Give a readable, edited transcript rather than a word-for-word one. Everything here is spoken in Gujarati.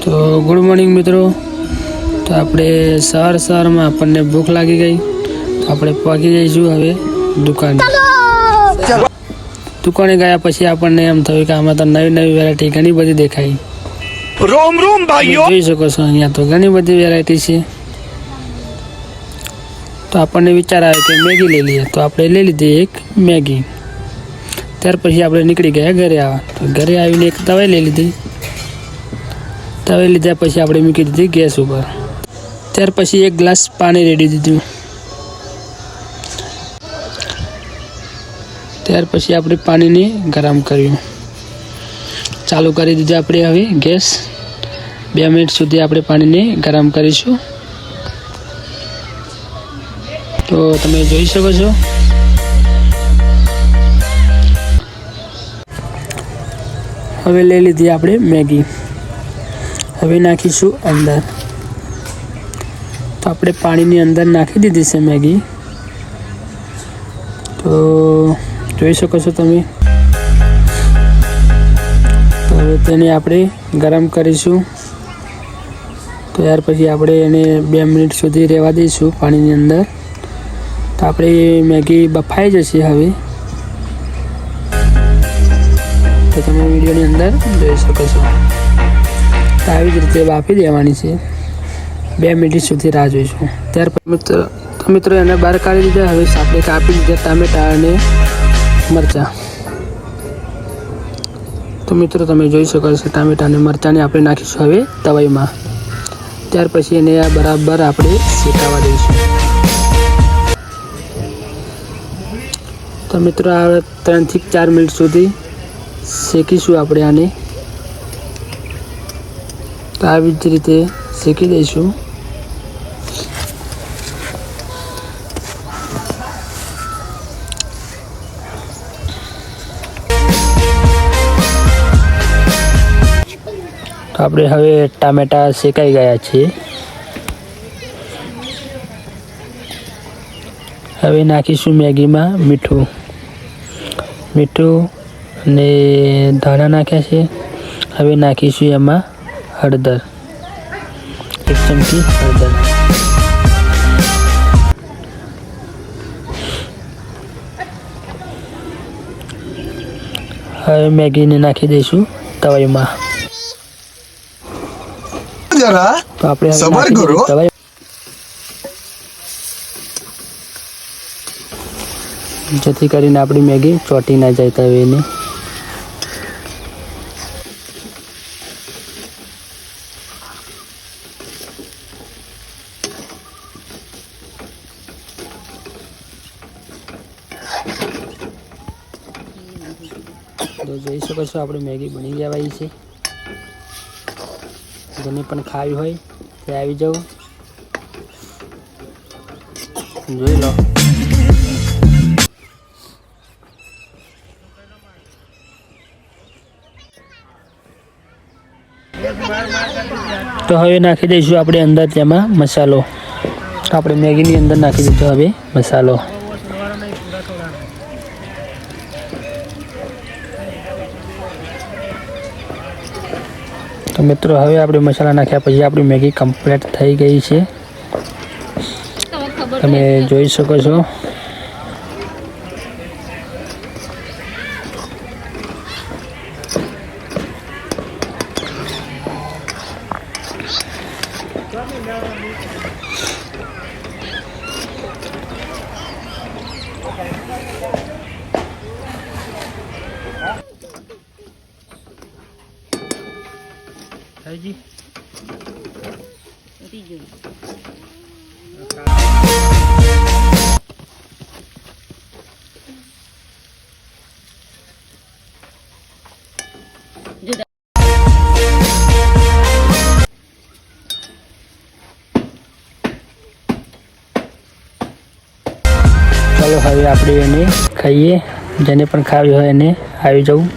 તો ગુડ મોર્નિંગ મિત્રો। તો આપણે સવારમાં આપણને ભૂખ લાગી ગઈ, તો આપણે પહોંચી જઈશું હવે દુકાને। દુકાને ગયા પછી આપણને એમ થયું કે આમાં તો નવી નવી વેરાયટી ઘણી બધી દેખાઈ। રોમ રોમ ભાઈઓ, જોઈ શકો છો અહીંયા તો ઘણી બધી વેરાયટી છે। તો આપણને વિચાર આવ્યો કે મેગી લઈ લઈએ, તો આપણે લઈ લીધી એક મેગી। ત્યાર પછી આપણે નીકળી ગયા ઘરે આવવા। તો ઘરે આવીને એક તવાઈ લઈ લીધી। તવાઈ લીધા પછી આપણે મૂકી દીધી ગેસ ઉપર। ત્યાર પછી એક ગ્લાસ પાણી રેડી દીધું। ત્યાર પછી આપણે પાણીને ગરમ કર્યું, ચાલુ કરી દીધું આપણે। હવે ગેસ 2 મિનિટ સુધી આપણે પાણીને ગરમ કરીશું। તો તમે જોઈ શકો છો હવે લઈ લીધી આપણે મેગી। હવે નાખીશું અંદર। તો આપણે પાણીની અંદર નાખી દીધી છે મેગી। તો જોઈ શકો છો તમે। તો હવે તેને આપણે ગરમ કરીશું। તો ત્યાર પછી આપણે એને 2 મિનિટ સુધી રહેવા દઈશું પાણીની અંદર। તો આપણે મેગી બફાઈ જશે હવે। તો તમે વિડીયોની અંદર જોઈ શકો છો। તો આવી જ રીતે બાફી દેવાની છે। 2 મિનિટ સુધી રાહ જોઈશું। ત્યાર પછી મિત્રો એને બહાર કાઢી દીધા। હવે આપણે કાપી દીધા ટામેટા અને મરચાં। તો મિત્રો તમે જોઈ શકો છો ટામેટા અને મરચાંને આપણે નાખીશું હવે તવાઈમાં। ત્યાર પછી એને બરાબર આપણે શેકાવા દઈશું। તો મિત્રો આ 3 થી 4 મિનિટ સુધી શેકીશું આપણે આને। તો આવી જ રીતે શેકી દઈશું। તો આપણે હવે ટામેટા શેકાઈ ગયા છે। હવે નાખીશું મેગીમાં મીઠું અને ધાણા નાખ્યા છે। હવે નાખીશું એમાં હળદર, 1 ચમચી હળદર। હવે મેગીને નાખી દઈશું તવાઈમાં। જરા તો આપણે સબર કરો। તવાઈ જેથી કરીને આપણી મેગી ચોટી ના જાય તવીને। તો જોઈ શકો છો આપણી મેગી બની જવાય છે। જેને પણ ખાવી હોય તે આવી જાવ, જોઈ લો। તો હવે નાખી દઈશું આપણે અંદર તેમાં મસાલો। તો આપણે મેગીની અંદર નાખી દીધો હવે મસાલો। તો મિત્રો હવે આપણે મસાલા નાખ્યા પછી આપણી મેગી કમ્પ્લીટ થઈ ગઈ છે। તમે જોઈ શકો છો। જી ચાલો હવે આપણે એને ખાઈએ। જેને પણ ખાવી હોય એને આવી જવું।